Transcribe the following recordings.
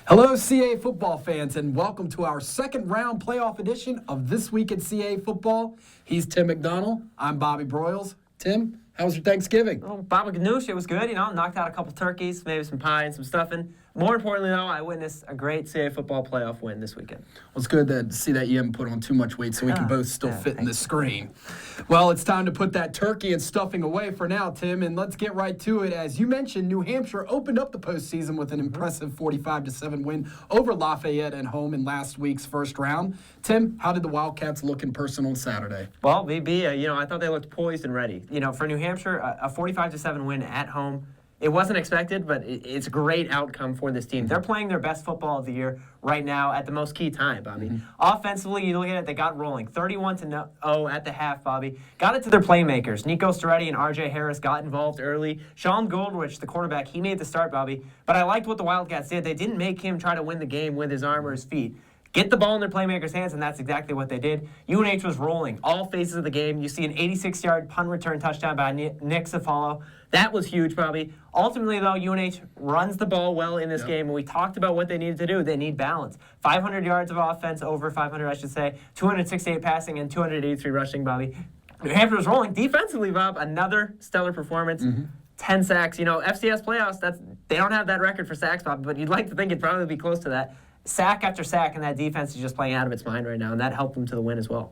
Hello, CAA football fans, and welcome to our second round playoff edition of This Week at CAA Football. He's Tim McDonald. I'm Bobby Broyles. Tim, how was your Thanksgiving? Oh, Baba Ganoush, it was good. Knocked out a couple turkeys, maybe some pie and some stuffing. More importantly, though, I witnessed a great CAA football playoff win this weekend. Well, it's good to see that you haven't put on too much weight so we can both still fit in the screen. Well, it's time to put that turkey and stuffing away for now, Tim, and let's get right to it. As you mentioned, New Hampshire opened up the postseason with an impressive 45-7 win over Lafayette at home in last week's first round. Tim, how did the Wildcats look in person on Saturday? Well, VB, I thought they looked poised and ready. For New Hampshire, a 45-7 win at home. It wasn't expected, but it's a great outcome for this team. They're playing their best football of the year right now at the most key time, Bobby. Offensively, you look at it, they got rolling. 31-0 at the half, Bobby. Got it to their playmakers. Nico Storetti and R.J. Harris got involved early. Sean Goldrich, the quarterback, he made the start, Bobby. But I liked what the Wildcats did. They didn't make him try to win the game with his arm or his feet. Get the ball in their playmakers' hands, and that's exactly what they did. UNH was rolling all phases of the game. You see an 86-yard punt return touchdown by Nick Cefalo. That was huge, Bobby. Ultimately, though, UNH runs the ball well in this game, and we talked about what they needed to do. They need balance. 500 yards of offense, over 500, I should say, 268 passing, and 283 rushing, Bobby. New Hampshire was rolling. Defensively, Bob, another stellar performance. 10 sacks. FCS playoffs, they don't have that record for sacks, Bob, but you'd like to think it'd probably be close to that. Sack after sack, and that defense is just playing out of its mind right now, and that helped them to the win as well.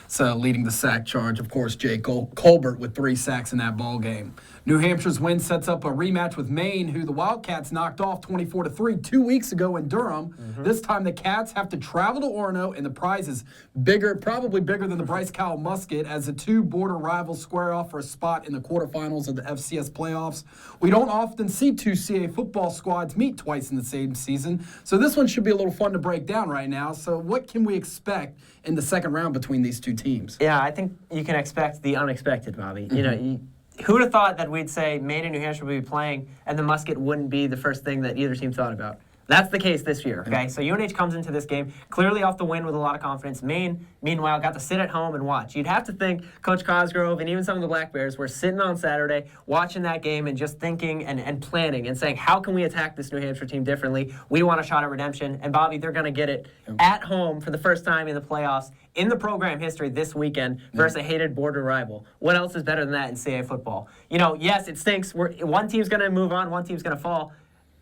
So leading the sack charge, of course, Jay Colbert with 3 sacks in that ball game. New Hampshire's win sets up a rematch with Maine, who the Wildcats knocked off 24-3 2 weeks ago in Durham. This time the Cats have to travel to Orono, and the prize is bigger, probably bigger than the Bryce Cowell Musket, as the two border rivals square off for a spot in the quarterfinals of the FCS playoffs. We don't often see two CAA football squads meet twice in the same season, so this one should be a little fun to break down right now. So what can we expect in the second round between these two teams? Yeah, I think you can expect the unexpected, Bobby. Who would have thought that we'd say Maine and New Hampshire would be playing and the Musket wouldn't be the first thing that either team thought about? That's the case this year, okay? So UNH comes into this game clearly off the win with a lot of confidence. Maine, meanwhile, got to sit at home and watch. You'd have to think Coach Cosgrove and even some of the Black Bears were sitting on Saturday watching that game and just thinking and planning and saying, how can we attack this New Hampshire team differently? We want a shot at redemption. And, Bobby, they're going to get it at home for the first time in the playoffs in the program history this weekend versus a hated border rival. What else is better than that in CAA football? Yes, it stinks. One team's going to move on, one team's going to fall.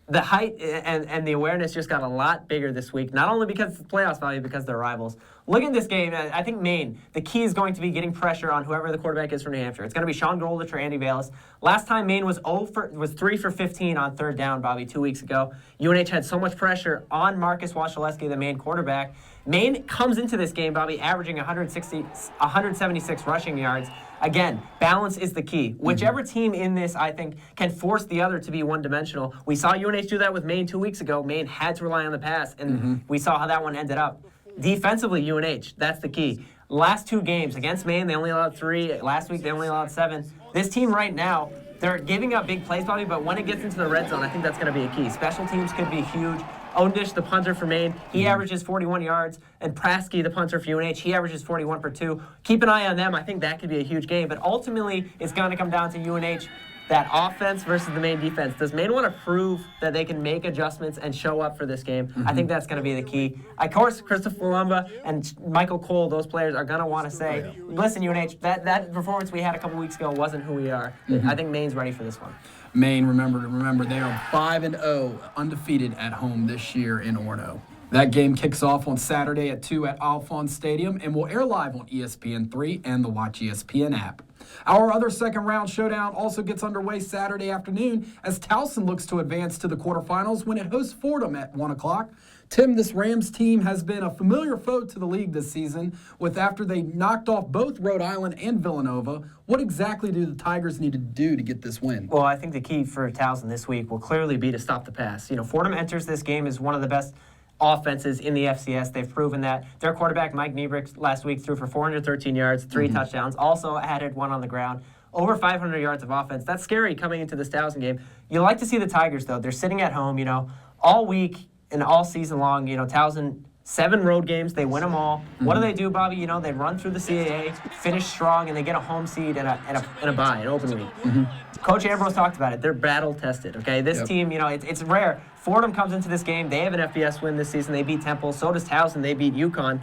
The height and the awareness just got a lot bigger this week, not only because it's the playoffs, Bobby, because they're rivals. Look at this game. I think Maine, the key is going to be getting pressure on whoever the quarterback is for New Hampshire. It's going to be Sean Goldrich or Andy Bayless. Last time Maine was 3 for 15 on third down, Bobby, 2 weeks ago. UNH had so much pressure on Marcus Wachaleski, the Maine quarterback. Maine comes into this game, Bobby, averaging 176 rushing yards. Again, balance is the key. Whichever team in this, I think, can force the other to be one-dimensional. We saw UNH do that with Maine 2 weeks ago. Maine had to rely on the pass, and we saw how that one ended up. Defensively, UNH, that's the key. Last 2 games against Maine, they only allowed 3. Last week, they only allowed 7. This team right now, they're giving up big plays, Bobby, but when it gets into the red zone, I think that's going to be a key. Special teams could be huge. Ondish, the punter for Maine, he averages 41 yards. And Praske, the punter for UNH, he averages 41 per 2. Keep an eye on them. I think that could be a huge game. But ultimately, it's going to come down to UNH, that offense versus the Maine defense. Does Maine want to prove that they can make adjustments and show up for this game? I think that's going to be the key. Of course, Christopher Lumba and Michael Cole, those players are going to want to say, listen, UNH, that performance we had a couple weeks ago wasn't who we are. I think Maine's ready for this one. Maine, remember, they are 5-0, undefeated at home this year in Orono. That game kicks off on Saturday at 2 at Alphonse Stadium and will air live on ESPN3 and the Watch ESPN app. Our other second-round showdown also gets underway Saturday afternoon as Towson looks to advance to the quarterfinals when it hosts Fordham at 1 o'clock. Tim, this Rams team has been a familiar foe to the league this season, with after they knocked off both Rhode Island and Villanova. What exactly do the Tigers need to do to get this win? Well, I think the key for Towson this week will clearly be to stop the pass. Fordham enters this game as one of the best offenses in the FCS. They've proven that. Their quarterback, Mike Niebrick, last week threw for 413 yards, 3 touchdowns, also added 1 on the ground. Over 500 yards of offense. That's scary coming into this Towson game. You like to see the Tigers, though. They're sitting at home, all week. and all season long, Towson, 7 road games, they win them all. What do they do, Bobby? They run through the CAA, finish strong, and they get a home seed and a bye, an open week. Coach Ambrose talked about it. They're battle tested, okay? This team, it's rare. Fordham comes into this game. They have an FBS win this season. They beat Temple. So does Towson. They beat UConn.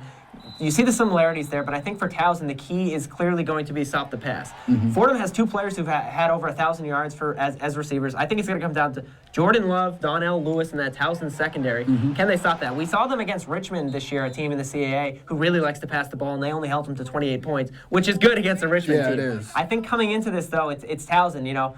You see the similarities there, but I think for Towson, the key is clearly going to be stop the pass. Fordham has 2 players who've had over 1,000 yards as receivers. I think it's going to come down to Jordan Love, Donnell Lewis, and that Towson secondary. Can they stop that? We saw them against Richmond this year, a team in the CAA who really likes to pass the ball, and they only held them to 28 points, which is good against a Richmond team. It is. I think coming into this, though, it's Towson,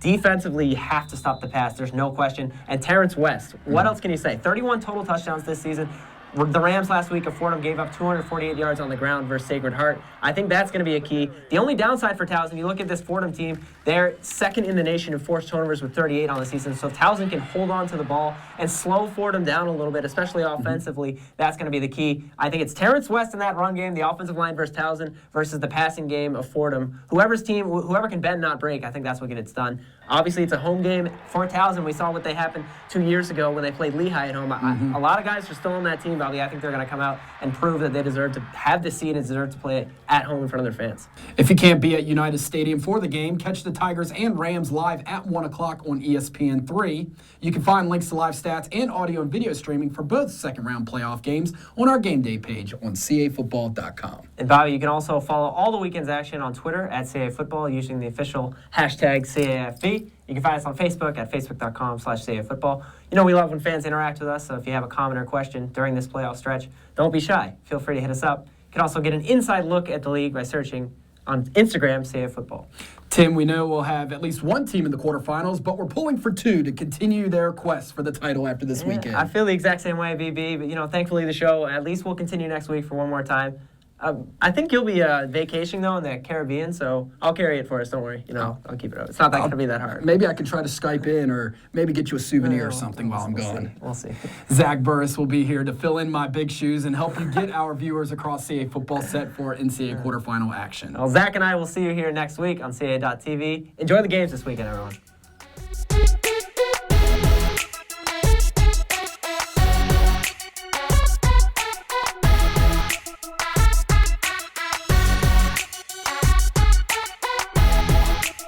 Defensively, you have to stop the pass. There's no question. And Terrence West, what else can you say? 31 total touchdowns this season. The Rams last week of Fordham gave up 248 yards on the ground versus Sacred Heart. I think that's going to be a key. The only downside for Towson, you look at this Fordham team, they're second in the nation in forced turnovers with 38 on the season. So if Towson can hold on to the ball and slow Fordham down a little bit, especially offensively, that's going to be the key. I think it's Terrence West in that run game, the offensive line versus Towson versus the passing game of Fordham. Whoever can bend, not break, I think that's what gets done. Obviously, it's a home game for Towson. We saw what they happened 2 years ago when they played Lehigh at home. A lot of guys are still on that team, Bobby. I think they're going to come out and prove that they deserve to have the seed and deserve to play it at home in front of their fans. If you can't be at United Stadium for the game, catch the Tigers and Rams live at 1 o'clock on ESPN3. You can find links to live stats and audio and video streaming for both second-round playoff games on our game day page on CAAfootball.com. And Bobby, you can also follow all the weekend's action on Twitter at CAA Football using the official hashtag CAAFB. You can find us on Facebook at facebook.com/CAA Football. We love when fans interact with us, so if you have a comment or question during this playoff stretch, don't be shy. Feel free to hit us up. You can also get an inside look at the league by searching on Instagram, CAA Football. Tim, we know we'll have at least one team in the quarterfinals, but we're pulling for 2 to continue their quest for the title after this weekend. I feel the exact same way, BB, but thankfully the show at least will continue next week for one more time. I think you'll be vacationing, though, in the Caribbean, so I'll carry it for us. Don't worry. I'll keep it up. It's not going to be that hard. Maybe I could try to Skype in or maybe get you a souvenir or something while I'm gone. We'll see. Zach Burris will be here to fill in my big shoes and help you get our viewers across CAA football set for NCAA quarterfinal action. Well, Zach and I will see you here next week on CAA.tv. Enjoy the games this weekend, everyone.